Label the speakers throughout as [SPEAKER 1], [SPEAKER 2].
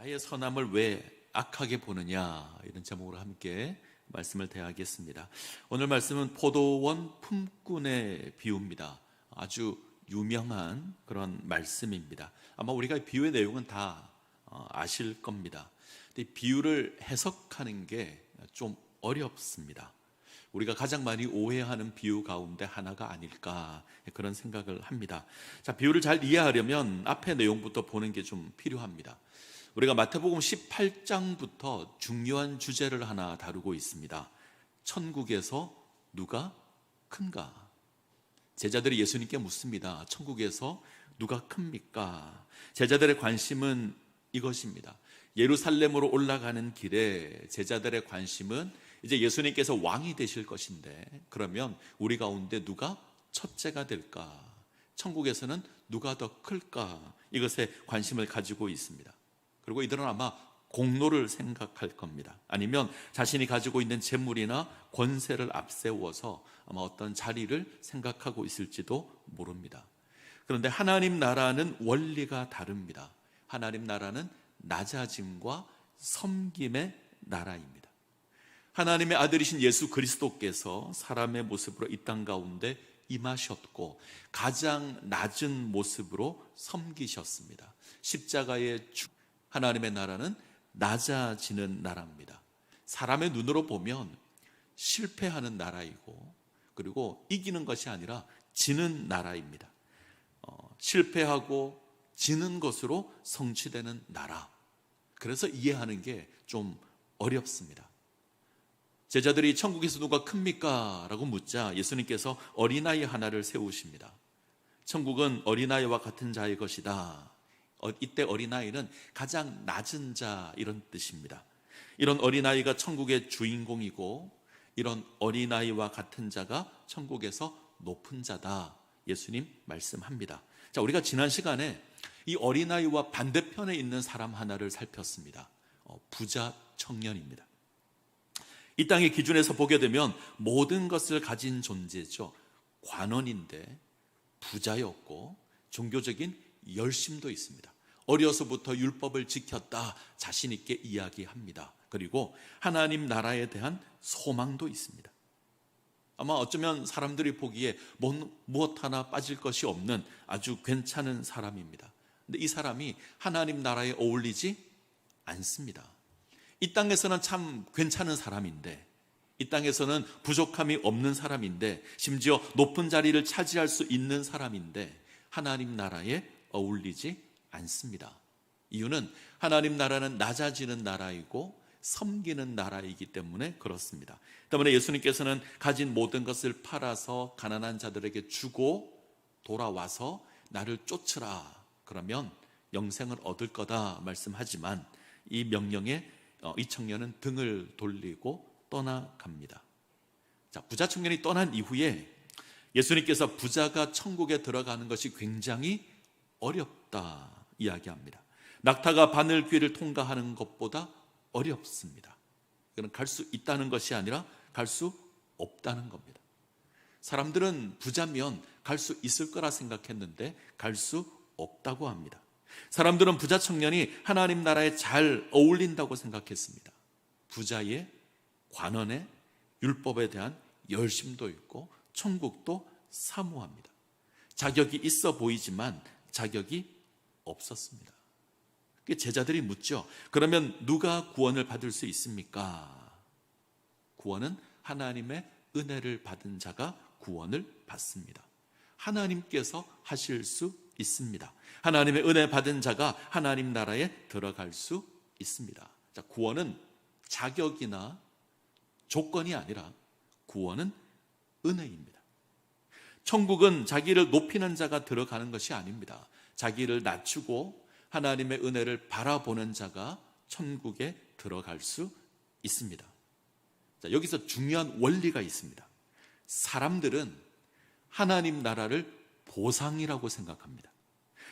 [SPEAKER 1] 나의 선함을 왜 악하게 보느냐, 이런 제목으로 함께 말씀을 대하겠습니다. 오늘 말씀은 포도원 품꾼의 비유입니다. 아주 유명한 그런 말씀입니다. 아마 우리가 비유의 내용은 다 아실 겁니다. 근데 비유를 해석하는 게 좀 어렵습니다. 우리가 가장 많이 오해하는 비유 가운데 하나가 아닐까, 그런 생각을 합니다. 자, 비유를 잘 이해하려면 앞의 내용부터 보는 게 좀 필요합니다. 우리가 마태복음 18장부터 중요한 주제를 하나 다루고 있습니다. 천국에서 누가 큰가? 제자들이 예수님께 묻습니다. 천국에서 누가 큽니까? 제자들의 관심은 이것입니다. 예루살렘으로 올라가는 길에 제자들의 관심은 이제 예수님께서 왕이 되실 것인데, 그러면 우리 가운데 누가 첫째가 될까? 천국에서는 누가 더 클까? 이것에 관심을 가지고 있습니다. 그리고 이들은 아마 공로를 생각할 겁니다. 아니면 자신이 가지고 있는 재물이나 권세를 앞세워서 아마 어떤 자리를 생각하고 있을지도 모릅니다. 그런데 하나님 나라는 원리가 다릅니다. 하나님 나라는 낮아짐과 섬김의 나라입니다. 하나님의 아들이신 예수 그리스도께서 사람의 모습으로 이 땅 가운데 임하셨고 가장 낮은 모습으로 섬기셨습니다. 십자가의 하나님의 나라는 낮아지는 나라입니다. 사람의 눈으로 보면 실패하는 나라이고, 그리고 이기는 것이 아니라 지는 나라입니다. 실패하고 지는 것으로 성취되는 나라. 그래서 이해하는 게 좀 어렵습니다. 제자들이 천국에서 누가 큽니까? 라고 묻자 예수님께서 어린아이 하나를 세우십니다. 천국은 어린아이와 같은 자의 것이다. 이때 어린아이는 가장 낮은 자, 이런 뜻입니다. 이런 어린아이가 천국의 주인공이고, 이런 어린아이와 같은 자가 천국에서 높은 자다, 예수님 말씀합니다. 자, 우리가 지난 시간에 이 어린아이와 반대편에 있는 사람 하나를 살폈습니다. 부자 청년입니다. 이 땅의 기준에서 보게 되면 모든 것을 가진 존재죠. 관원인데 부자였고 종교적인 열심도 있습니다. 어려서부터 율법을 지켰다 자신 있게 이야기합니다. 그리고 하나님 나라에 대한 소망도 있습니다. 아마 어쩌면 사람들이 보기에 무엇 하나 빠질 것이 없는 아주 괜찮은 사람입니다. 근데 이 사람이 하나님 나라에 어울리지 않습니다. 이 땅에서는 참 괜찮은 사람인데, 이 땅에서는 부족함이 없는 사람인데, 심지어 높은 자리를 차지할 수 있는 사람인데 하나님 나라에 어울리지 않습니다. 이유는 하나님 나라는 낮아지는 나라이고 섬기는 나라이기 때문에 그렇습니다. 때문에 예수님께서는 가진 모든 것을 팔아서 가난한 자들에게 주고 돌아와서 나를 쫓으라, 그러면 영생을 얻을 거다 말씀하지만, 이 명령에 이 청년은 등을 돌리고 떠나갑니다. 자, 부자 청년이 떠난 이후에 예수님께서 부자가 천국에 들어가는 것이 굉장히 어렵다 이야기합니다. 낙타가 바늘귀를 통과하는 것보다 어렵습니다. 이건 갈 수 있다는 것이 아니라 갈 수 없다는 겁니다. 사람들은 부자면 갈 수 있을 거라 생각했는데 갈 수 없다고 합니다. 사람들은 부자 청년이 하나님 나라에 잘 어울린다고 생각했습니다. 부자의 관원의 율법에 대한 열심도 있고 천국도 사모합니다. 자격이 있어 보이지만 자격이 없었습니다. 제자들이 묻죠. 그러면 누가 구원을 받을 수 있습니까? 구원은 하나님의 은혜를 받은 자가 구원을 받습니다. 하나님께서 하실 수 있습니다. 하나님의 은혜 받은 자가 하나님 나라에 들어갈 수 있습니다. 자, 구원은 자격이나 조건이 아니라 구원은 은혜입니다. 천국은 자기를 높이는 자가 들어가는 것이 아닙니다. 자기를 낮추고 하나님의 은혜를 바라보는 자가 천국에 들어갈 수 있습니다. 자, 여기서 중요한 원리가 있습니다. 사람들은 하나님 나라를 보상이라고 생각합니다.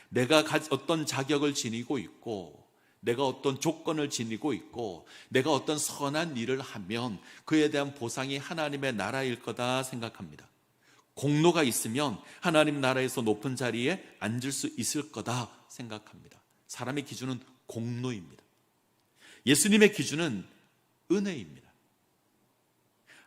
[SPEAKER 1] 내가 어떤 자격을 지니고 있고, 내가 어떤 조건을 지니고 있고, 내가 어떤 선한 일을 하면 그에 대한 보상이 하나님의 나라일 거다 생각합니다. 공로가 있으면 하나님 나라에서 높은 자리에 앉을 수 있을 거다 생각합니다. 사람의 기준은 공로입니다. 예수님의 기준은 은혜입니다.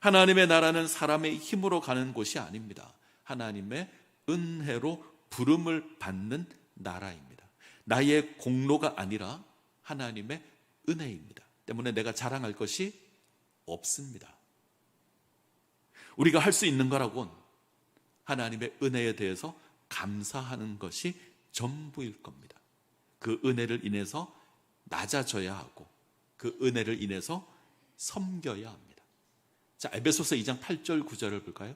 [SPEAKER 1] 하나님의 나라는 사람의 힘으로 가는 곳이 아닙니다. 하나님의 은혜로 부름을 받는 나라입니다. 나의 공로가 아니라 하나님의 은혜입니다. 때문에 내가 자랑할 것이 없습니다. 우리가 할 수 있는 거라곤 하나님의 은혜에 대해서 감사하는 것이 전부일 겁니다. 그 은혜를 인해서 낮아져야 하고 그 은혜를 인해서 섬겨야 합니다. 자, 에베소서 2장 8절 9절을 볼까요?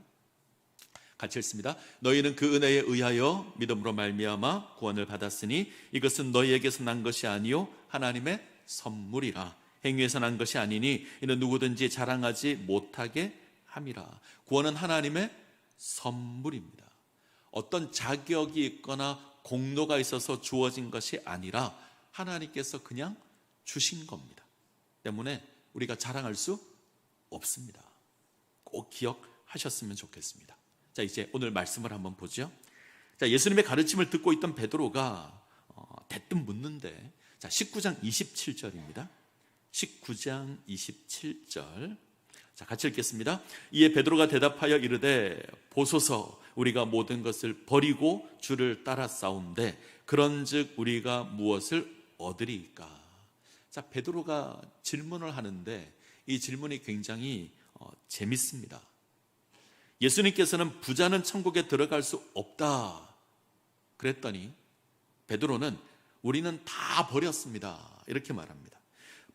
[SPEAKER 1] 같이 읽습니다. 너희는 그 은혜에 의하여 믿음으로 말미암아 구원을 받았으니 이것은 너희에게서 난 것이 아니요 하나님의 선물이라. 행위에서 난 것이 아니니 이는 누구든지 자랑하지 못하게 함이라. 구원은 하나님의 선물입니다. 어떤 자격이 있거나 공로가 있어서 주어진 것이 아니라 하나님께서 그냥 주신 겁니다. 때문에 우리가 자랑할 수 없습니다. 꼭 기억하셨으면 좋겠습니다. 자, 이제 오늘 말씀을 한번 보죠. 자, 예수님의 가르침을 듣고 있던 베드로가 대뜸 묻는데, 자, 19장 27절입니다. 19장 27절. 자, 같이 읽겠습니다. 이에 베드로가 대답하여 이르되 보소서 우리가 모든 것을 버리고 주를 따라 싸운데 그런즉 우리가 무엇을 얻으리이까? 자, 베드로가 질문을 하는데 이 질문이 굉장히 재밌습니다. 예수님께서는 부자는 천국에 들어갈 수 없다 그랬더니 베드로는 우리는 다 버렸습니다 이렇게 말합니다.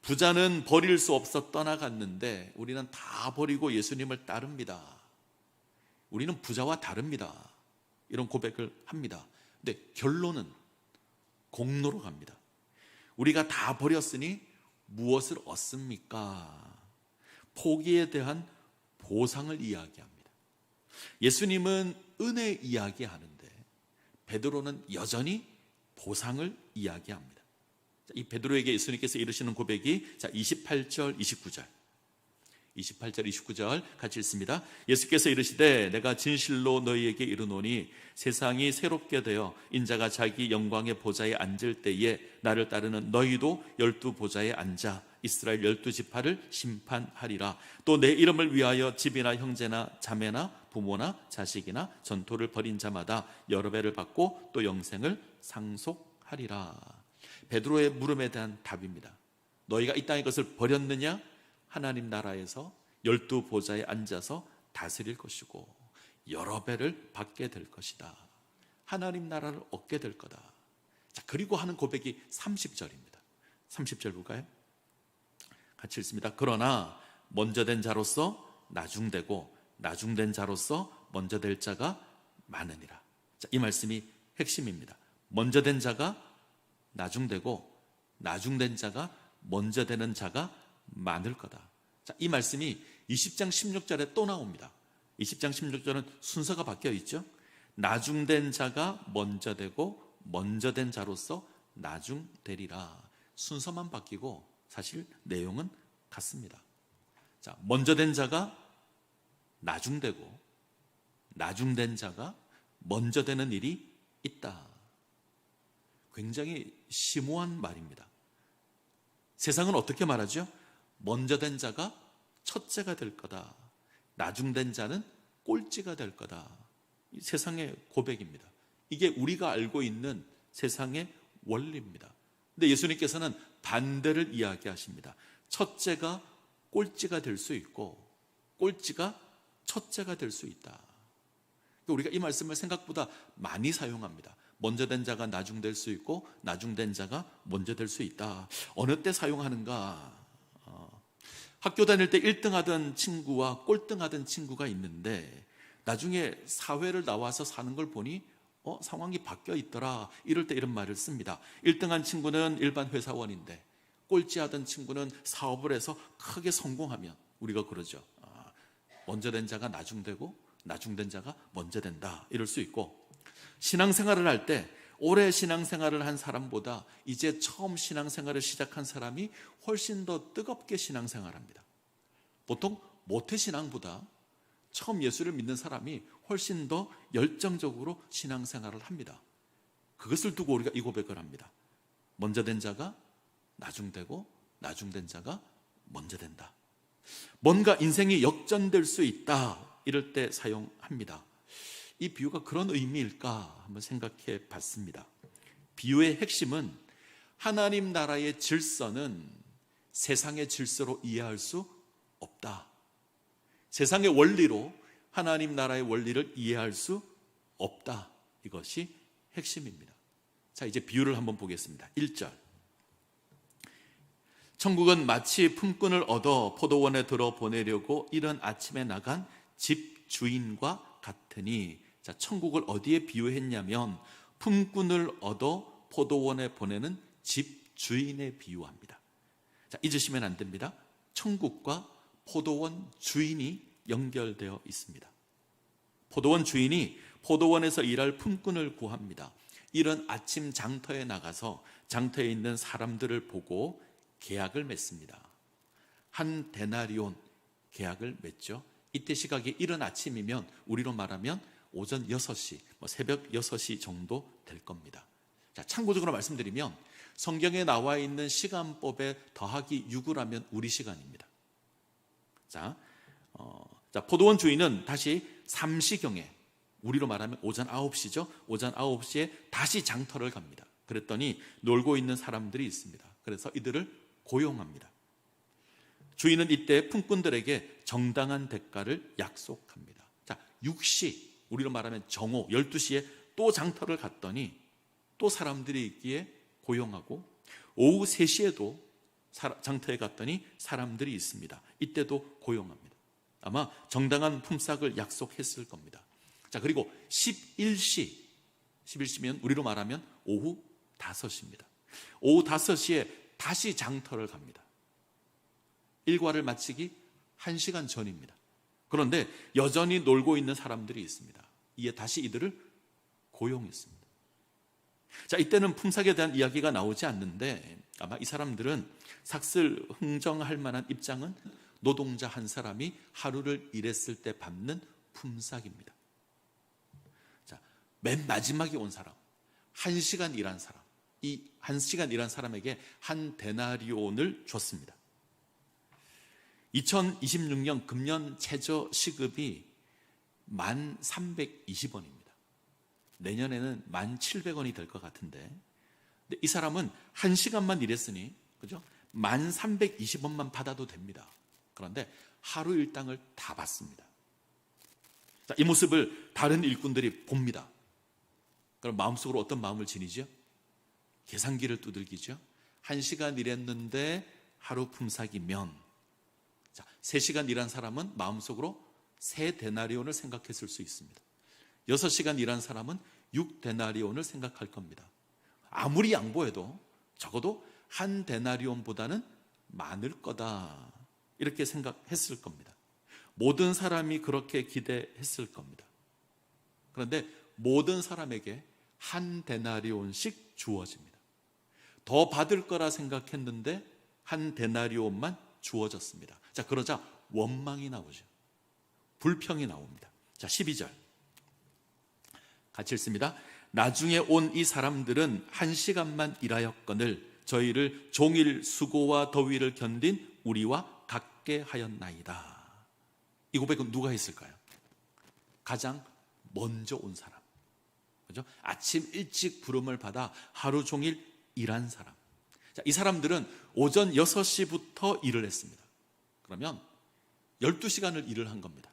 [SPEAKER 1] 부자는 버릴 수 없어 떠나갔는데 우리는 다 버리고 예수님을 따릅니다. 우리는 부자와 다릅니다. 이런 고백을 합니다. 근데 결론은 공로로 갑니다. 우리가 다 버렸으니 무엇을 얻습니까? 포기에 대한 보상을 이야기합니다. 예수님은 은혜 이야기하는데 베드로는 여전히 보상을 이야기합니다. 이 베드로에게 예수님께서 이르시는 고백이 28절 29절 28절 29절 같이 읽습니다. 예수께서 이르시되 내가 진실로 너희에게 이르노니 세상이 새롭게 되어 인자가 자기 영광의 보좌에 앉을 때에 나를 따르는 너희도 12 보좌에 앉아 이스라엘 12지파를 심판하리라. 또 내 이름을 위하여 집이나 형제나 자매나 부모나 자식이나 전토를 벌인 자마다 여러 배를 받고 또 영생을 상속하리라. 베드로의 물음에 대한 답입니다. 너희가 이 땅의 것을 버렸느냐? 하나님 나라에서 12 보좌에 앉아서 다스릴 것이고 여러 배를 받게 될 것이다. 하나님 나라를 얻게 될 거다. 자, 그리고 하는 고백이 30절입니다. 30절 볼까요? 같이 읽습니다. 그러나 먼저 된 자로서 나중되고 나중된 자로서 먼저 될 자가 많으니라. 자, 이 말씀이 핵심입니다. 먼저 된 자가 나중되고 나중된 자가 먼저 되는 자가 많을 거다. 자, 이 말씀이 20장 16절에 또 나옵니다. 20장 16절은 순서가 바뀌어 있죠. 나중된 자가 먼저 되고 먼저 된 자로서 나중되리라. 순서만 바뀌고 사실 내용은 같습니다. 자, 먼저 된 자가 나중되고 나중된 자가 먼저 되는 일이 있다. 굉장히 심오한 말입니다. 세상은 어떻게 말하죠? 먼저 된 자가 첫째가 될 거다. 나중된 자는 꼴찌가 될 거다. 이 세상의 고백입니다. 이게 우리가 알고 있는 세상의 원리입니다. 근데 예수님께서는 반대를 이야기하십니다. 첫째가 꼴찌가 될 수 있고 꼴찌가 첫째가 될 수 있다. 우리가 이 말씀을 생각보다 많이 사용합니다. 먼저 된 자가 나중될 수 있고 나중된 자가 먼저 될 수 있다. 어느 때 사용하는가? 학교 다닐 때 1등 하던 친구와 꼴등 하던 친구가 있는데 나중에 사회를 나와서 사는 걸 보니 상황이 바뀌어 있더라. 이럴 때 이런 말을 씁니다. 1등한 친구는 일반 회사원인데 꼴찌하던 친구는 사업을 해서 크게 성공하면 우리가 그러죠. 먼저 된 자가 나중되고 나중된 자가 먼저 된다. 이럴 수 있고 신앙생활을 할 때 오래 신앙생활을 한 사람보다 이제 처음 신앙생활을 시작한 사람이 훨씬 더 뜨겁게 신앙생활합니다. 보통 모태신앙보다 처음 예수를 믿는 사람이 훨씬 더 열정적으로 신앙생활을 합니다. 그것을 두고 우리가 이 고백을 합니다. 먼저 된 자가 나중되고 나중된 자가 먼저 된다. 뭔가 인생이 역전될 수 있다, 이럴 때 사용합니다. 이 비유가 그런 의미일까 한번 생각해 봤습니다. 비유의 핵심은 하나님 나라의 질서는 세상의 질서로 이해할 수 없다. 세상의 원리로 하나님 나라의 원리를 이해할 수 없다. 이것이 핵심입니다. 자, 이제 비유를 한번 보겠습니다. 1절. 천국은 마치 품꾼을 얻어 포도원에 들어 보내려고 이른 아침에 나간 집 주인과 같으니, 자, 천국을 어디에 비유했냐면 품꾼을 얻어 포도원에 보내는 집 주인에 비유합니다. 자, 잊으시면 안 됩니다. 천국과 포도원 주인이 연결되어 있습니다. 포도원 주인이 포도원에서 일할 품꾼을 구합니다. 이른 아침 장터에 나가서 장터에 있는 사람들을 보고 계약을 맺습니다. 한 데나리온 계약을 맺죠. 이때 시각이 이른 아침이면 우리로 말하면 오전 6시, 새벽 6시 정도 될 겁니다. 자, 참고적으로 말씀드리면 성경에 나와 있는 시간법에 더하기 6을 하면 우리 시간입니다. 자, 포도원 주인은 다시 삼시경에, 우리로 말하면 오전 9시죠. 오전 9시에 다시 장터를 갑니다. 그랬더니 놀고 있는 사람들이 있습니다. 그래서 이들을 고용합니다. 주인은 이때 품꾼들에게 정당한 대가를 약속합니다. 자, 6시, 우리로 말하면 정오 12시에 또 장터를 갔더니 또 사람들이 있기에 고용하고, 오후 3시에도 장터에 갔더니 사람들이 있습니다. 이때도 고용합니다. 아마 정당한 품삯을 약속했을 겁니다. 자, 그리고 11시면 우리로 말하면 오후 5시입니다. 오후 5시에 다시 장터를 갑니다. 일과를 마치기 1시간 전입니다. 그런데 여전히 놀고 있는 사람들이 있습니다. 이에 다시 이들을 고용했습니다. 자, 이때는 품삯에 대한 이야기가 나오지 않는데 아마 이 사람들은 삭슬 흥정할 만한 입장은 노동자 한 사람이 하루를 일했을 때 받는 품삯입니다. 자, 맨 마지막에 온 사람, 1시간 일한 사람, 이 1시간 일한 사람에게 한 데나리온을 줬습니다. 2026년 금년 최저 시급이 1,320원입니다. 내년에는 1,700원이 될 것 같은데, 근데 이 사람은 1시간만 일했으니, 그죠? 1,320원만 받아도 됩니다. 그런데 하루 일당을 다 받습니다. 자, 이 모습을 다른 일꾼들이 봅니다. 그럼 마음속으로 어떤 마음을 지니죠? 계산기를 두들기죠. 1시간 일했는데 하루 품삯이면, 자, 3시간 일한 사람은 마음속으로 3데나리온을 생각했을 수 있습니다. 6시간 일한 사람은 6데나리온을 생각할 겁니다. 아무리 양보해도 적어도 한 데나리온보다는 많을 거다, 이렇게 생각했을 겁니다. 모든 사람이 그렇게 기대했을 겁니다. 그런데 모든 사람에게 한 데나리온씩 주어집니다. 더 받을 거라 생각했는데 한 데나리온만 주어졌습니다. 자, 그러자 원망이 나오죠. 불평이 나옵니다. 자, 12절 같이 읽습니다. 나중에 온 이 사람들은 1시간만 일하였거늘 저희를 종일 수고와 더위를 견딘 우리와 같게 하였나이다. 이 고백은 누가 했을까요? 가장 먼저 온 사람, 그죠? 아침 일찍 부름을 받아 하루 종일 일한 사람. 자, 이 사람들은 오전 6시부터 일을 했습니다. 그러면 12시간을 일을 한 겁니다.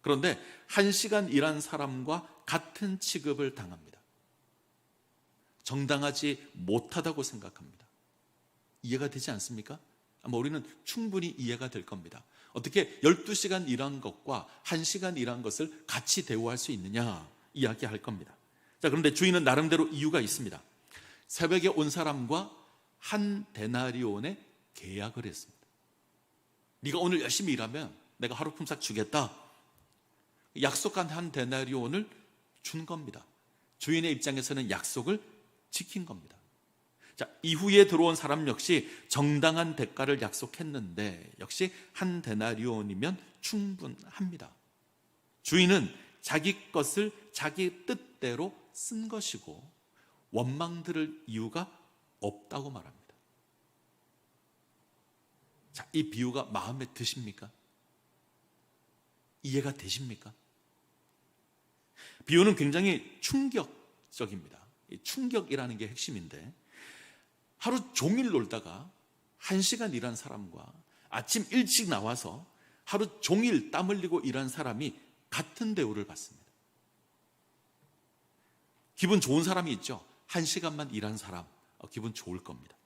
[SPEAKER 1] 그런데 1시간 일한 사람과 같은 취급을 당합니다. 정당하지 못하다고 생각합니다. 이해가 되지 않습니까? 아마 우리는 충분히 이해가 될 겁니다. 어떻게 12시간 일한 것과 1시간 일한 것을 같이 대우할 수 있느냐 이야기할 겁니다. 자, 그런데 주인은 나름대로 이유가 있습니다. 새벽에 온 사람과 한 데나리온의 계약을 했습니다. 네가 오늘 열심히 일하면 내가 하루 품삯 주겠다. 약속한 한 데나리온을 준 겁니다. 주인의 입장에서는 약속을 지킨 겁니다. 자, 이후에 들어온 사람 역시 정당한 대가를 약속했는데 역시 한 데나리온이면 충분합니다. 주인은 자기 것을 자기 뜻대로 쓴 것이고 원망 들을 이유가 없다고 말합니다. 자, 이 비유가 마음에 드십니까? 이해가 되십니까? 비유는 굉장히 충격적입니다. 이 충격이라는 게 핵심인데, 하루 종일 놀다가 1시간 일한 사람과 아침 일찍 나와서 하루 종일 땀 흘리고 일한 사람이 같은 대우를 받습니다. 기분 좋은 사람이 있죠. 1시간만 일한 사람 기분 좋을 겁니다.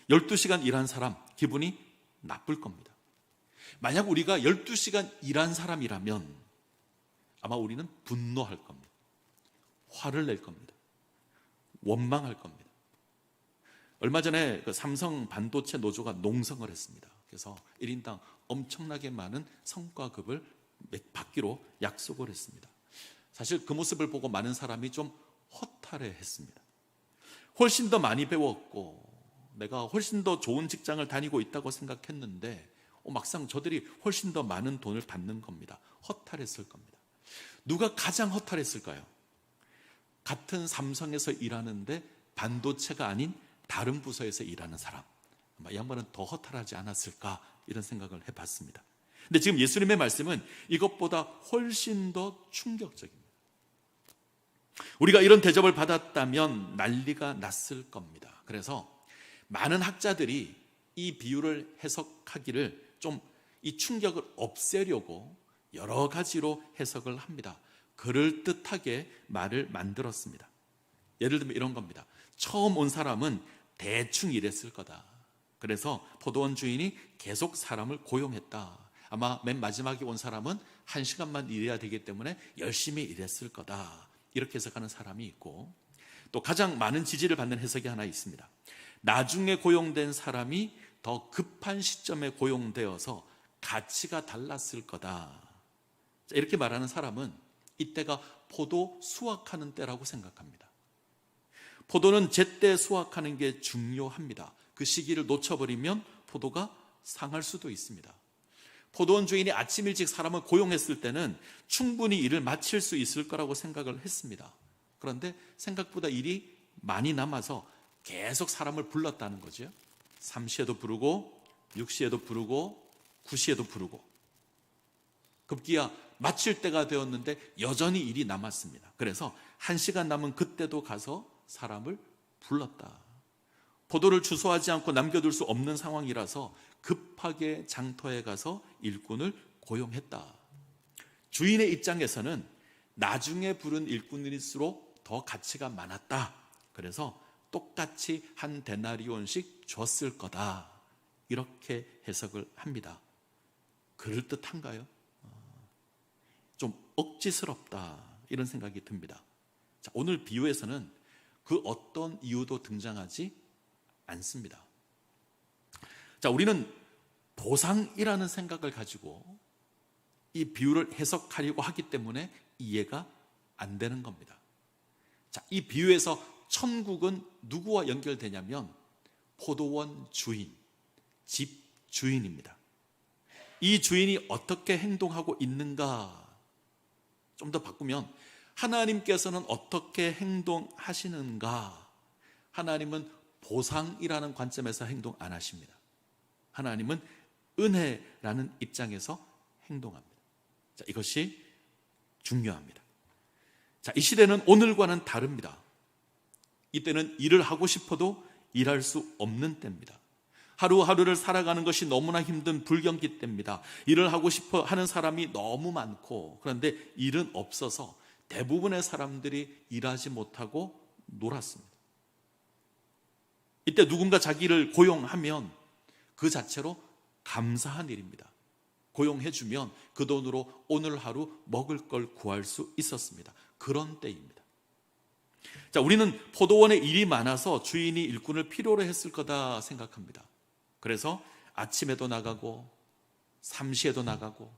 [SPEAKER 1] 12시간 일한 사람 기분이 나쁠 겁니다. 만약 우리가 12시간 일한 사람이라면 아마 우리는 분노할 겁니다. 화를 낼 겁니다. 원망할 겁니다. 얼마 전에 그 삼성 반도체 노조가 농성을 했습니다. 그래서 1인당 엄청나게 많은 성과급을 받기로 약속을 했습니다. 사실 그 모습을 보고 많은 사람이 좀 허탈해했습니다. 훨씬 더 많이 배웠고 내가 훨씬 더 좋은 직장을 다니고 있다고 생각했는데 막상 저들이 훨씬 더 많은 돈을 받는 겁니다. 허탈했을 겁니다. 누가 가장 허탈했을까요? 같은 삼성에서 일하는데 반도체가 아닌 다른 부서에서 일하는 사람, 아마 이 양반은 더 허탈하지 않았을까 이런 생각을 해봤습니다. 근데 지금 예수님의 말씀은 이것보다 훨씬 더 충격적입니다. 우리가 이런 대접을 받았다면 난리가 났을 겁니다. 그래서 많은 학자들이 이 비유를 해석하기를 좀 이 충격을 없애려고 여러 가지로 해석을 합니다. 그럴듯하게 말을 만들었습니다. 예를 들면 이런 겁니다. 처음 온 사람은 대충 일했을 거다. 그래서 포도원 주인이 계속 사람을 고용했다. 아마 맨 마지막에 온 사람은 1시간만 일해야 되기 때문에 열심히 일했을 거다. 이렇게 해석하는 사람이 있고, 또 가장 많은 지지를 받는 해석이 하나 있습니다. 나중에 고용된 사람이 더 급한 시점에 고용되어서 가치가 달랐을 거다. 이렇게 말하는 사람은 이때가 포도 수확하는 때라고 생각합니다. 포도는 제때 수확하는 게 중요합니다. 그 시기를 놓쳐버리면 포도가 상할 수도 있습니다. 포도원 주인이 아침 일찍 사람을 고용했을 때는 충분히 일을 마칠 수 있을 거라고 생각을 했습니다. 그런데 생각보다 일이 많이 남아서 계속 사람을 불렀다는 거죠. 3시에도 부르고 6시에도 부르고 9시에도 부르고, 급기야 마칠 때가 되었는데 여전히 일이 남았습니다. 그래서 1시간 남은 그때도 가서 사람을 불렀다. 포도를 주소하지 않고 남겨둘 수 없는 상황이라서 급하게 장터에 가서 일꾼을 고용했다. 주인의 입장에서는 나중에 부른 일꾼일수록 더 가치가 많았다. 그래서 똑같이 한 데나리온씩 줬을 거다. 이렇게 해석을 합니다. 그럴듯한가요? 좀 억지스럽다. 이런 생각이 듭니다. 자, 오늘 비유에서는 그 어떤 이유도 등장하지 않습니다. 자, 우리는 보상이라는 생각을 가지고 이 비유를 해석하려고 하기 때문에 이해가 안 되는 겁니다. 자, 이 비유에서 천국은 누구와 연결되냐면 포도원 주인, 집 주인입니다. 이 주인이 어떻게 행동하고 있는가, 좀 더 바꾸면 하나님께서는 어떻게 행동하시는가. 하나님은 보상이라는 관점에서 행동 안 하십니다. 하나님은 은혜라는 입장에서 행동합니다. 자, 이것이 중요합니다. 자, 이 시대는 오늘과는 다릅니다. 이때는 일을 하고 싶어도 일할 수 없는 때입니다. 하루하루를 살아가는 것이 너무나 힘든 불경기 때입니다. 일을 하고 싶어 하는 사람이 너무 많고, 그런데 일은 없어서 대부분의 사람들이 일하지 못하고 놀았습니다. 이때 누군가 자기를 고용하면 그 자체로 감사한 일입니다. 고용해주면 그 돈으로 오늘 하루 먹을 걸 구할 수 있었습니다. 그런 때입니다. 자, 우리는 포도원에 일이 많아서 주인이 일꾼을 필요로 했을 거다 생각합니다. 그래서 아침에도 나가고 3시에도 나가고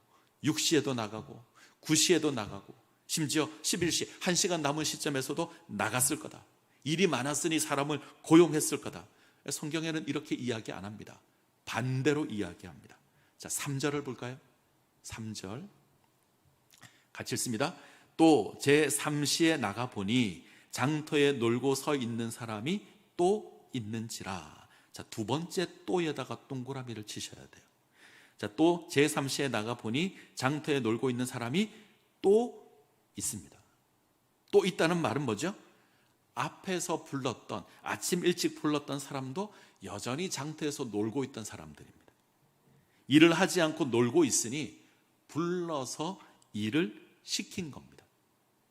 [SPEAKER 1] 6시에도 나가고 9시에도 나가고 심지어 11시 1시간 남은 시점에서도 나갔을 거다. 일이 많았으니 사람을 고용했을 거다. 성경에는 이렇게 이야기 안 합니다. 반대로 이야기합니다. 자, 3절을 볼까요? 3절 같이 읽습니다. 또 제3시에 나가보니 장터에 놀고 서 있는 사람이 또 있는지라. 자, 두 번째 또에다가 동그라미를 치셔야 돼요. 자, 또 제3시에 나가 보니 장터에 놀고 있는 사람이 또 있습니다. 또 있다는 말은 뭐죠? 앞에서 불렀던, 아침 일찍 불렀던 사람도 여전히 장터에서 놀고 있던 사람들입니다. 일을 하지 않고 놀고 있으니 불러서 일을 시킨 겁니다.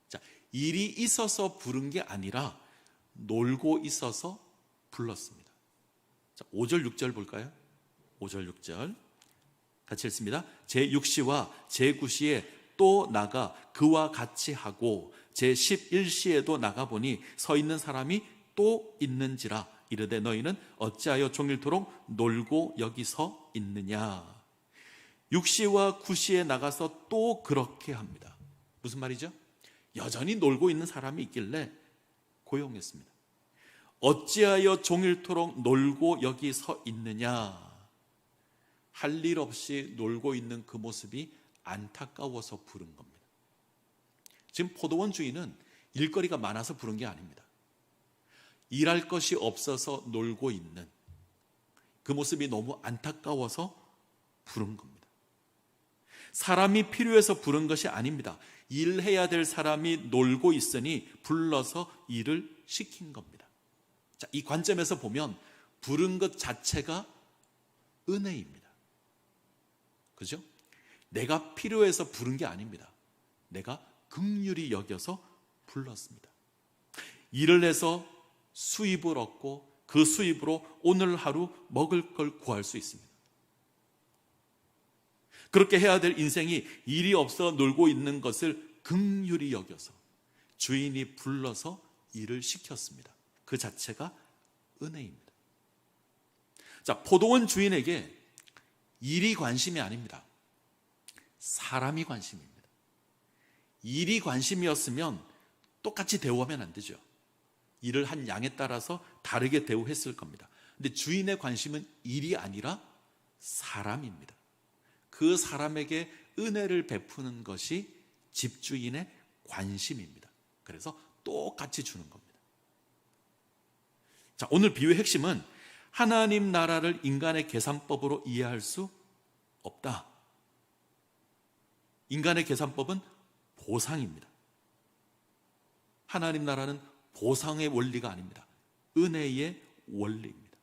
[SPEAKER 1] 자, 일이 있어서 부른 게 아니라 놀고 있어서 불렀습니다. 자, 5절 6절 볼까요? 5절 6절 같이 읽습니다. 제6시와 제9시에 또 나가 그와 같이 하고 제11시에도 나가보니 서 있는 사람이 또 있는지라. 이르되 너희는 어찌하여 종일토록 놀고 여기 서 있느냐. 6시와 9시에 나가서 또 그렇게 합니다. 무슨 말이죠? 여전히 놀고 있는 사람이 있길래 고용했습니다. 어찌하여 종일토록 놀고 여기 서 있느냐. 할 일 없이 놀고 있는 그 모습이 안타까워서 부른 겁니다. 지금 포도원 주인은 일거리가 많아서 부른 게 아닙니다. 일할 것이 없어서 놀고 있는 그 모습이 너무 안타까워서 부른 겁니다. 사람이 필요해서 부른 것이 아닙니다. 일해야 될 사람이 놀고 있으니 불러서 일을 시킨 겁니다. 자, 이 관점에서 보면 부른 것 자체가 은혜입니다. 그죠? 내가 필요해서 부른 게 아닙니다. 내가 긍휼히 여겨서 불렀습니다. 일을 해서 수입을 얻고 그 수입으로 오늘 하루 먹을 걸 구할 수 있습니다. 그렇게 해야 될 인생이 일이 없어 놀고 있는 것을 긍휼히 여겨서 주인이 불러서 일을 시켰습니다. 그 자체가 은혜입니다. 자, 포도원 주인에게 일이 관심이 아닙니다. 사람이 관심입니다. 일이 관심이었으면 똑같이 대우하면 안 되죠. 일을 한 양에 따라서 다르게 대우했을 겁니다. 근데 주인의 관심은 일이 아니라 사람입니다. 그 사람에게 은혜를 베푸는 것이 집주인의 관심입니다. 그래서 똑같이 주는 겁니다. 자, 오늘 비유의 핵심은 하나님 나라를 인간의 계산법으로 이해할 수 없다. 인간의 계산법은 보상입니다. 하나님 나라는 보상의 원리가 아닙니다. 은혜의 원리입니다.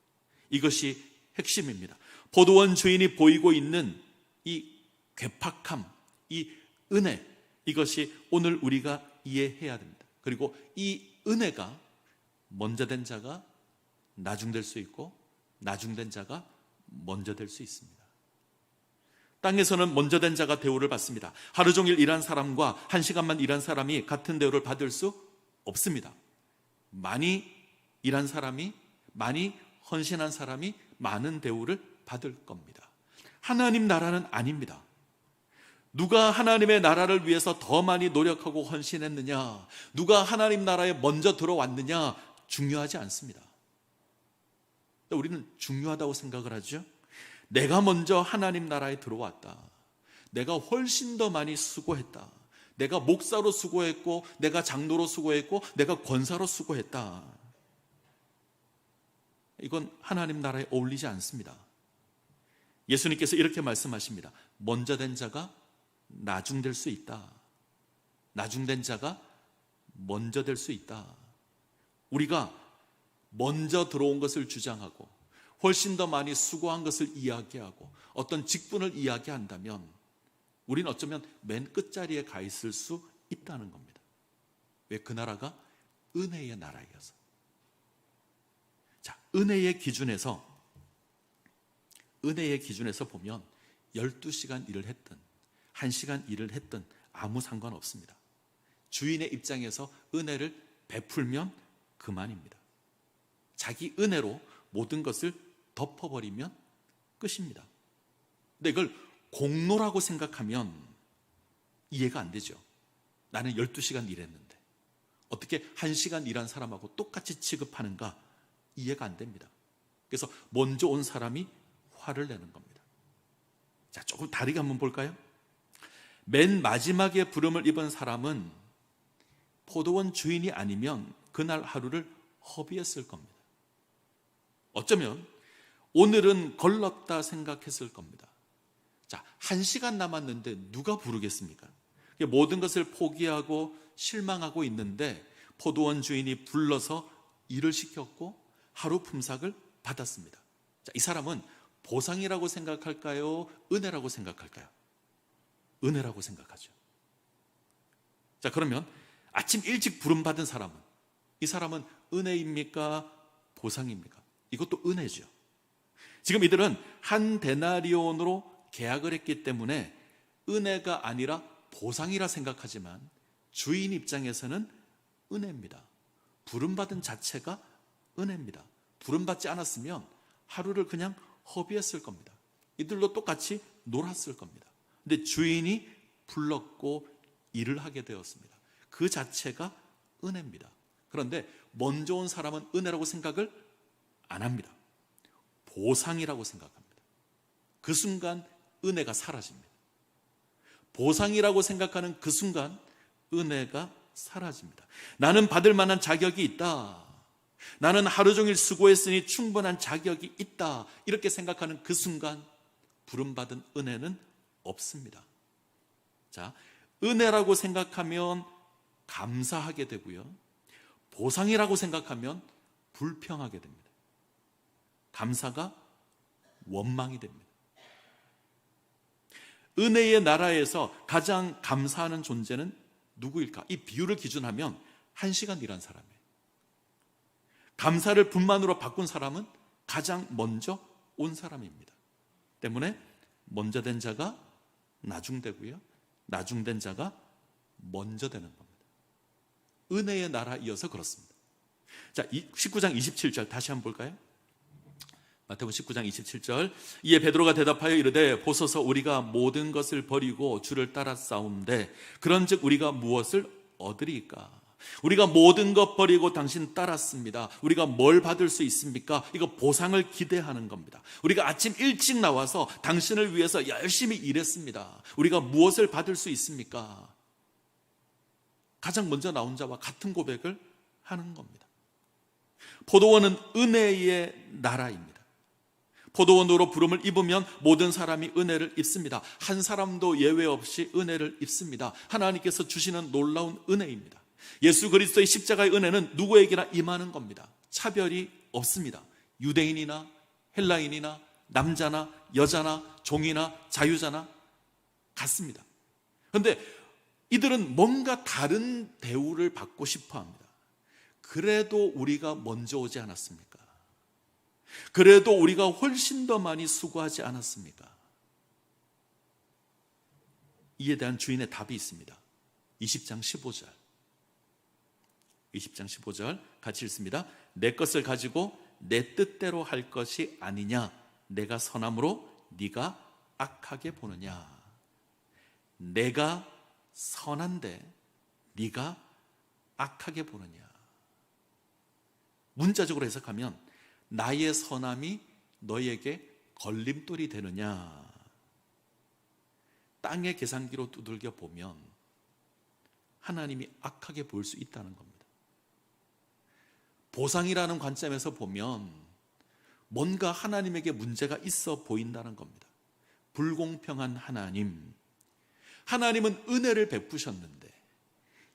[SPEAKER 1] 이것이 핵심입니다. 포도원 주인이 보이고 있는 이 괴팍함, 이 은혜, 이것이 오늘 우리가 이해해야 됩니다. 그리고 이 은혜가 먼저 된 자가 나중될 수 있고 나중된 자가 먼저 될 수 있습니다. 땅에서는 먼저 된 자가 대우를 받습니다. 하루 종일 일한 사람과 1시간만 일한 사람이 같은 대우를 받을 수 없습니다. 많이 일한 사람이, 많이 헌신한 사람이 많은 대우를 받을 겁니다. 하나님 나라는 아닙니다. 누가 하나님의 나라를 위해서 더 많이 노력하고 헌신했느냐, 누가 하나님 나라에 먼저 들어왔느냐 중요하지 않습니다. 우리는 중요하다고 생각을 하죠. 내가 먼저 하나님 나라에 들어왔다. 내가 훨씬 더 많이 수고했다. 내가 목사로 수고했고, 내가 장로로 수고했고, 내가 권사로 수고했다. 이건 하나님 나라에 어울리지 않습니다. 예수님께서 이렇게 말씀하십니다. 먼저 된 자가 나중될 수 있다. 나중된 자가 먼저 될 수 있다. 우리가 먼저 들어온 것을 주장하고 훨씬 더 많이 수고한 것을 이야기하고 어떤 직분을 이야기한다면 우리는 어쩌면 맨 끝자리에 가 있을 수 있다는 겁니다. 왜? 그 나라가 은혜의 나라이어서. 자, 은혜의 기준에서 보면 12시간 일을 했든 1시간 일을 했든 아무 상관없습니다. 주인의 입장에서 은혜를 베풀면 그만입니다. 자기 은혜로 모든 것을 덮어버리면 끝입니다. 근데 이걸 공로라고 생각하면 이해가 안 되죠. 나는 12시간 일했는데 어떻게 1시간 일한 사람하고 똑같이 취급하는가 이해가 안 됩니다. 그래서 먼저 온 사람이 화를 내는 겁니다. 자, 조금 다르게 한번 볼까요? 맨 마지막에 부름을 입은 사람은 포도원 주인이 아니면 그날 하루를 허비했을 겁니다. 어쩌면 오늘은 걸렀다 생각했을 겁니다. 자, 1시간 남았는데 누가 부르겠습니까? 모든 것을 포기하고 실망하고 있는데 포도원 주인이 불러서 일을 시켰고 하루 품삯을 받았습니다. 자, 이 사람은 보상이라고 생각할까요? 은혜라고 생각할까요? 은혜라고 생각하죠. 자, 그러면 아침 일찍 부름받은 사람은, 이 사람은 은혜입니까? 보상입니까? 이것도 은혜죠. 지금 이들은 한 데나리온으로 계약을 했기 때문에 은혜가 아니라 보상이라 생각하지만 주인 입장에서는 은혜입니다. 부름받은 자체가 은혜입니다. 부름받지 않았으면 하루를 그냥 허비했을 겁니다. 이들도 똑같이 놀았을 겁니다. 근데 주인이 불렀고 일을 하게 되었습니다. 그 자체가 은혜입니다. 그런데 먼저 온 사람은 은혜라고 생각을 안 합니다. 보상이라고 생각합니다. 그 순간 은혜가 사라집니다. 보상이라고 생각하는 그 순간 은혜가 사라집니다. 나는 받을 만한 자격이 있다. 나는 하루 종일 수고했으니 충분한 자격이 있다. 이렇게 생각하는 그 순간 부름받은 은혜는 없습니다. 자, 은혜라고 생각하면 감사하게 되고요. 보상이라고 생각하면 불평하게 됩니다. 감사가 원망이 됩니다. 은혜의 나라에서 가장 감사하는 존재는 누구일까? 이 비유를 기준하면 1시간 일한 사람이에요. 감사를 분만으로 바꾼 사람은 가장 먼저 온 사람입니다. 때문에 먼저 된 자가 나중되고요, 나중된 자가 먼저 되는 겁니다. 은혜의 나라이어서 그렇습니다. 자, 19장 27절 다시 한번 볼까요? 마태복음 19장 27절. 이에 베드로가 대답하여 이르되 보소서, 우리가 모든 것을 버리고 주를 따라 싸움되 그런즉 우리가 무엇을 얻으리까? 우리가 모든 것 버리고 당신 따랐습니다. 우리가 뭘 받을 수 있습니까? 이거 보상을 기대하는 겁니다. 우리가 아침 일찍 나와서 당신을 위해서 열심히 일했습니다. 우리가 무엇을 받을 수 있습니까? 가장 먼저 나온 자와 같은 고백을 하는 겁니다. 포도원은 은혜의 나라입니다. 포도원으로 부름을 입으면 모든 사람이 은혜를 입습니다. 한 사람도 예외 없이 은혜를 입습니다. 하나님께서 주시는 놀라운 은혜입니다. 예수 그리스도의 십자가의 은혜는 누구에게나 임하는 겁니다. 차별이 없습니다. 유대인이나 헬라인이나 남자나 여자나 종이나 자유자나 같습니다. 그런데 이들은 뭔가 다른 대우를 받고 싶어 합니다. 그래도 우리가 먼저 오지 않았습니까? 그래도 우리가 훨씬 더 많이 수고하지 않았습니까? 이에 대한 주인의 답이 있습니다. 20장 15절. 20장 15절 같이 읽습니다. 내 것을 가지고 내 뜻대로 할 것이 아니냐? 내가 선함으로 네가 악하게 보느냐? 내가 선한데 네가 악하게 보느냐? 문자적으로 해석하면 나의 선함이 너에게 걸림돌이 되느냐? 땅의 계산기로 두들겨 보면 하나님이 악하게 볼 수 있다는 겁니다. 보상이라는 관점에서 보면 뭔가 하나님에게 문제가 있어 보인다는 겁니다. 불공평한 하나님. 하나님은 은혜를 베푸셨는데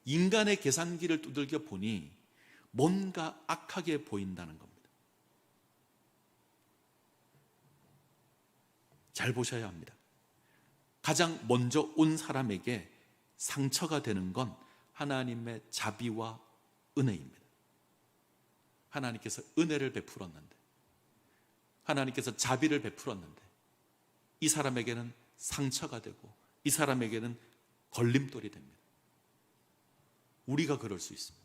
[SPEAKER 1] 인간의 계산기를 두들겨 보니 뭔가 악하게 보인다는 겁니다. 잘 보셔야 합니다. 가장 먼저 온 사람에게 상처가 되는 건 하나님의 자비와 은혜입니다. 하나님께서 은혜를 베풀었는데, 하나님께서 자비를 베풀었는데 이 사람에게는 상처가 되고 이 사람에게는 걸림돌이 됩니다. 우리가 그럴 수 있습니다.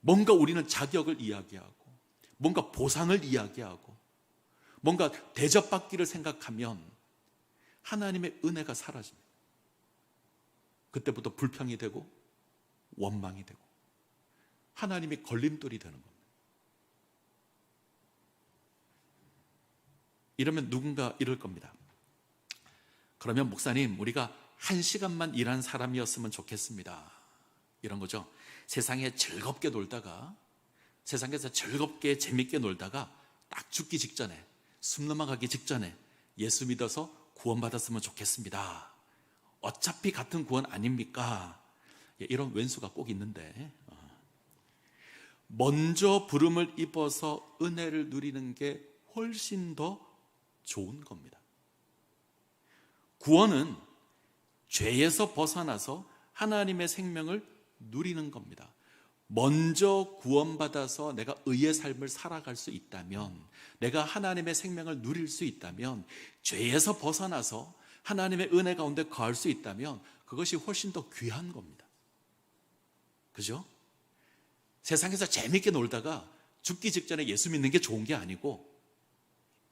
[SPEAKER 1] 뭔가 우리는 자격을 이야기하고 뭔가 보상을 이야기하고 뭔가 대접받기를 생각하면 하나님의 은혜가 사라집니다. 그때부터 불평이 되고 원망이 되고 하나님이 걸림돌이 되는 겁니다. 이러면 누군가 이럴 겁니다. 그러면 목사님, 우리가 1시간만 일한 사람이었으면 좋겠습니다. 이런 거죠. 세상에 즐겁게 놀다가, 세상에서 즐겁게 재밌게 놀다가 딱 죽기 직전에 숨 넘어가기 직전에 예수 믿어서 구원받았으면 좋겠습니다. 어차피 같은 구원 아닙니까? 이런 왼수가 꼭 있는데, 먼저 부름을 입어서 은혜를 누리는 게 훨씬 더 좋은 겁니다. 구원은 죄에서 벗어나서 하나님의 생명을 누리는 겁니다. 먼저 구원받아서 내가 의의 삶을 살아갈 수 있다면, 내가 하나님의 생명을 누릴 수 있다면, 죄에서 벗어나서 하나님의 은혜 가운데 거할 수 있다면 그것이 훨씬 더 귀한 겁니다. 그죠? 세상에서 재밌게 놀다가 죽기 직전에 예수 믿는 게 좋은 게 아니고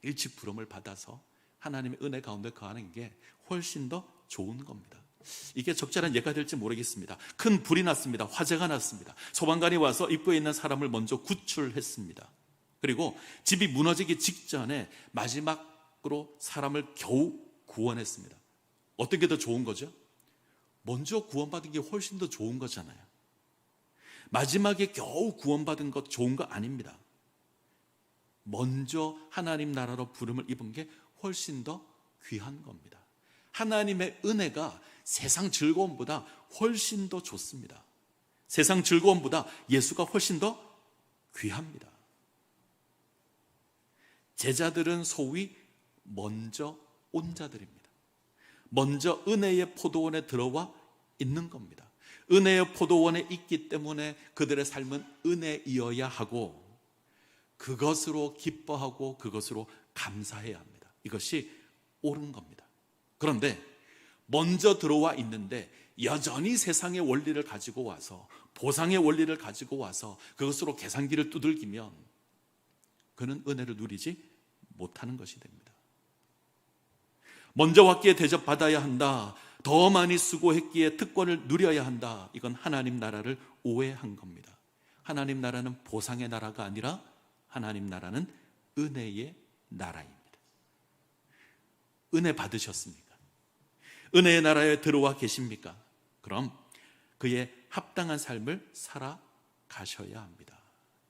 [SPEAKER 1] 일찍 부름을 받아서 하나님의 은혜 가운데 거하는 게 훨씬 더 좋은 겁니다. 이게 적절한 예가 될지 모르겠습니다. 큰 불이 났습니다. 화재가 났습니다. 소방관이 와서 입구에 있는 사람을 먼저 구출했습니다. 그리고 집이 무너지기 직전에 마지막으로 사람을 겨우 구원했습니다. 어떤 게 더 좋은 거죠? 먼저 구원받은 게 훨씬 더 좋은 거잖아요. 마지막에 겨우 구원받은 것 좋은 거 아닙니다. 먼저 하나님 나라로 부름을 입은 게 훨씬 더 귀한 겁니다. 하나님의 은혜가 세상 즐거움보다 훨씬 더 좋습니다. 세상 즐거움보다 예수가 훨씬 더 귀합니다. 제자들은 소위 먼저 온 자들입니다. 먼저 은혜의 포도원에 들어와 있는 겁니다. 은혜의 포도원에 있기 때문에 그들의 삶은 은혜이어야 하고 그것으로 기뻐하고 그것으로 감사해야 합니다. 이것이 옳은 겁니다. 그런데 먼저 들어와 있는데 여전히 세상의 원리를 가지고 와서, 보상의 원리를 가지고 와서 그것으로 계산기를 두들기면 그는 은혜를 누리지 못하는 것이 됩니다. 먼저 왔기에 대접받아야 한다, 더 많이 수고했기에 특권을 누려야 한다, 이건 하나님 나라를 오해한 겁니다. 하나님 나라는 보상의 나라가 아니라 하나님 나라는 은혜의 나라입니다. 은혜 받으셨습니까? 은혜의 나라에 들어와 계십니까? 그럼 그의 합당한 삶을 살아가셔야 합니다.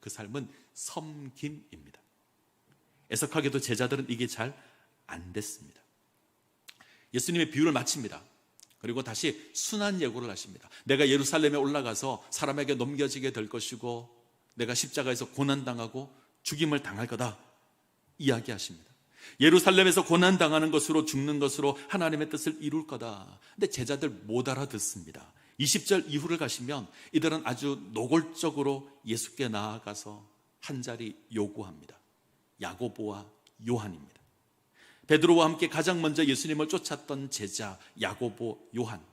[SPEAKER 1] 그 삶은 섬김입니다. 애석하게도 제자들은 이게 잘 안 됐습니다. 예수님의 비유를 마칩니다. 그리고 다시 순한 예고를 하십니다. 내가 예루살렘에 올라가서 사람에게 넘겨지게 될 것이고 내가 십자가에서 고난당하고 죽임을 당할 거다 이야기하십니다. 예루살렘에서 고난당하는 것으로 죽는 것으로 하나님의 뜻을 이룰 거다. 근데 제자들 못 알아듣습니다. 20절 이후를 가시면 이들은 아주 노골적으로 예수께 나아가서 한 자리 요구합니다. 야고보와 요한입니다. 베드로와 함께 가장 먼저 예수님을 쫓았던 제자 야고보, 요한,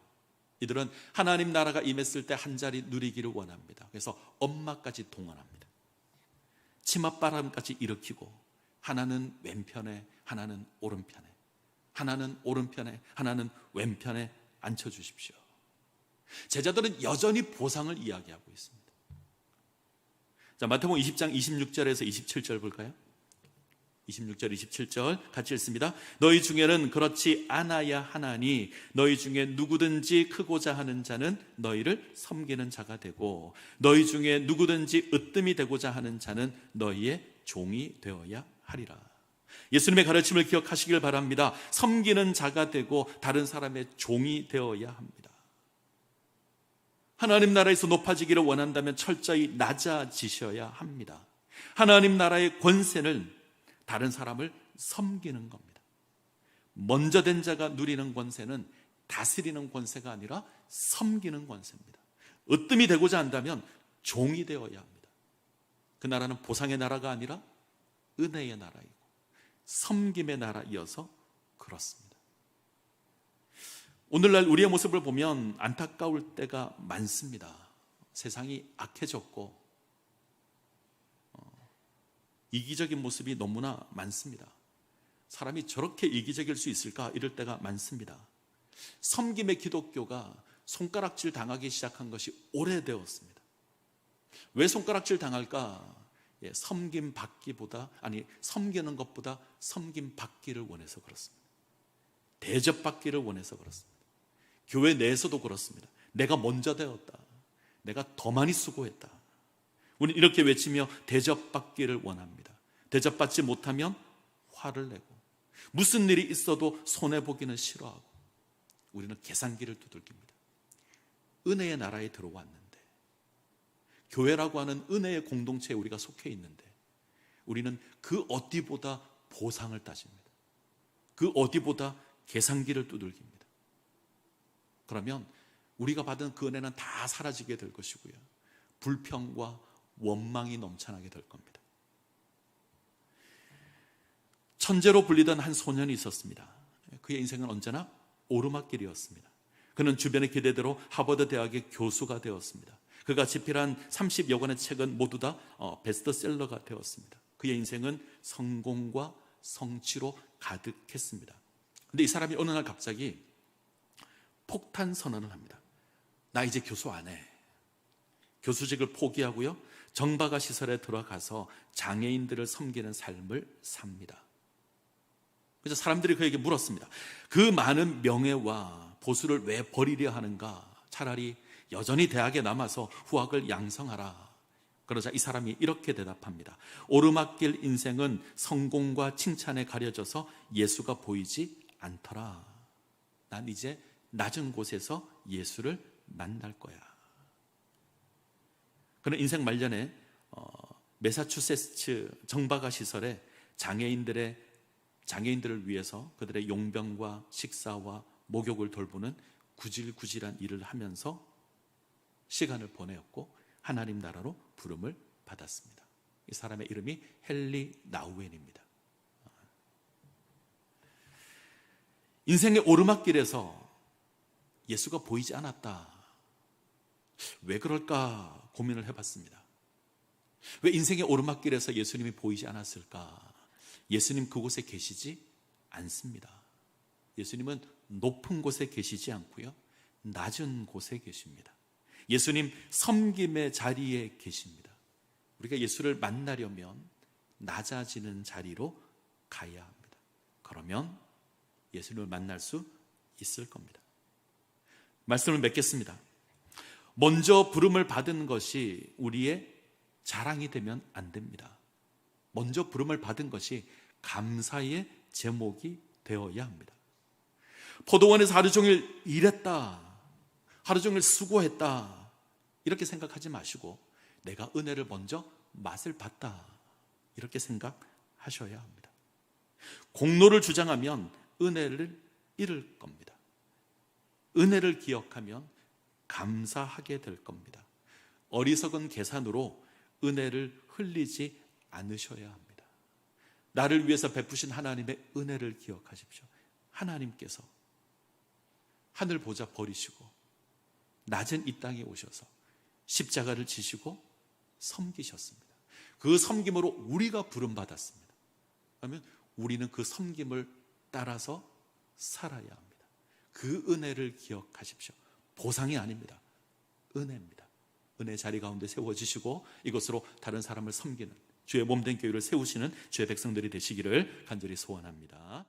[SPEAKER 1] 이들은 하나님 나라가 임했을 때 한 자리 누리기를 원합니다. 그래서 엄마까지 동원합니다. 치맛바람까지 일으키고 하나는 왼편에 하나는 오른편에, 하나는 오른편에 하나는 왼편에 앉혀주십시오. 제자들은 여전히 보상을 이야기하고 있습니다. 자, 마태복음 20장 26절에서 27절 볼까요? 26절 27절 같이 읽습니다. 너희 중에는 그렇지 않아야 하나니 너희 중에 누구든지 크고자 하는 자는 너희를 섬기는 자가 되고 너희 중에 누구든지 으뜸이 되고자 하는 자는 너희의 종이 되어야 하리라. 예수님의 가르침을 기억하시길 바랍니다. 섬기는 자가 되고 다른 사람의 종이 되어야 합니다. 하나님 나라에서 높아지기를 원한다면 철저히 낮아지셔야 합니다. 하나님 나라의 권세는 다른 사람을 섬기는 겁니다. 먼저 된 자가 누리는 권세는 다스리는 권세가 아니라 섬기는 권세입니다. 으뜸이 되고자 한다면 종이 되어야 합니다. 그 나라는 보상의 나라가 아니라 은혜의 나라이고 섬김의 나라이어서 그렇습니다. 오늘날 우리의 모습을 보면 안타까울 때가 많습니다. 세상이 악해졌고 이기적인 모습이 너무나 많습니다. 사람이 저렇게 이기적일 수 있을까 이럴 때가 많습니다. 섬김의 기독교가 손가락질 당하기 시작한 것이 오래되었습니다. 왜 손가락질 당할까? 섬김 받기보다, 섬기는 것보다 섬김 받기를 원해서 그렇습니다. 대접 받기를 원해서 그렇습니다. 교회 내에서도 그렇습니다. 내가 먼저 되었다, 내가 더 많이 수고했다, 우리는 이렇게 외치며 대접받기를 원합니다. 대접받지 못하면 화를 내고 무슨 일이 있어도 손해보기는 싫어하고 우리는 계산기를 두들깁니다. 은혜의 나라에 들어왔는데, 교회라고 하는 은혜의 공동체에 우리가 속해 있는데 우리는 그 어디보다 보상을 따집니다. 그 어디보다 계산기를 두들깁니다. 그러면 우리가 받은 그 은혜는 다 사라지게 될 것이고요, 불평과 원망이 넘쳐나게 될 겁니다. 천재로 불리던 한 소년이 있었습니다. 그의 인생은 언제나 오르막길이었습니다. 그는 주변의 기대대로 하버드 대학의 교수가 되었습니다. 그가 집필한 30여 권의 책은 모두 다 베스트셀러가 되었습니다. 그의 인생은 성공과 성취로 가득했습니다. 그런데 이 사람이 어느 날 갑자기 폭탄 선언을 합니다. 나 이제 교수 안 해. 교수직을 포기하고요, 정박아 시설에 들어가서 장애인들을 섬기는 삶을 삽니다. 그래서 사람들이 그에게 물었습니다. 그 많은 명예와 보수를 왜 버리려 하는가? 차라리 여전히 대학에 남아서 후학을 양성하라. 그러자 이 사람이 이렇게 대답합니다. 오르막길 인생은 성공과 칭찬에 가려져서 예수가 보이지 않더라. 난 이제 낮은 곳에서 예수를 만날 거야. 그는 인생 말년에 매사추세츠 정박아 시설에 장애인들을 위해서 그들의 용병과 식사와 목욕을 돌보는 구질구질한 일을 하면서 시간을 보내었고 하나님 나라로 부름을 받았습니다. 이 사람의 이름이 헨리 나우엔입니다. 인생의 오르막길에서 예수가 보이지 않았다. 왜 그럴까 고민을 해봤습니다. 왜 인생의 오르막길에서 예수님이 보이지 않았을까? 예수님 그곳에 계시지 않습니다. 예수님은 높은 곳에 계시지 않고요, 낮은 곳에 계십니다. 예수님 섬김의 자리에 계십니다. 우리가 예수를 만나려면 낮아지는 자리로 가야 합니다. 그러면 예수님을 만날 수 있을 겁니다. 말씀을 맺겠습니다. 먼저 부름을 받은 것이 우리의 자랑이 되면 안 됩니다. 먼저 부름을 받은 것이 감사의 제목이 되어야 합니다. 포도원에서 하루 종일 일했다, 하루 종일 수고했다, 이렇게 생각하지 마시고 내가 은혜를 먼저 맛을 봤다, 이렇게 생각하셔야 합니다. 공로를 주장하면 은혜를 잃을 겁니다. 은혜를 기억하면 감사하게 될 겁니다. 어리석은 계산으로 은혜를 흘리지 않으셔야 합니다. 나를 위해서 베푸신 하나님의 은혜를 기억하십시오. 하나님께서 하늘 보좌 버리시고 낮은 이 땅에 오셔서 십자가를 지시고 섬기셨습니다. 그 섬김으로 우리가 부름받았습니다. 그러면 우리는 그 섬김을 따라서 살아야 합니다. 그 은혜를 기억하십시오. 보상이 아닙니다. 은혜입니다. 은혜 자리 가운데 세워지시고 이것으로 다른 사람을 섬기는 주의 몸된 교회를 세우시는 주의 백성들이 되시기를 간절히 소원합니다.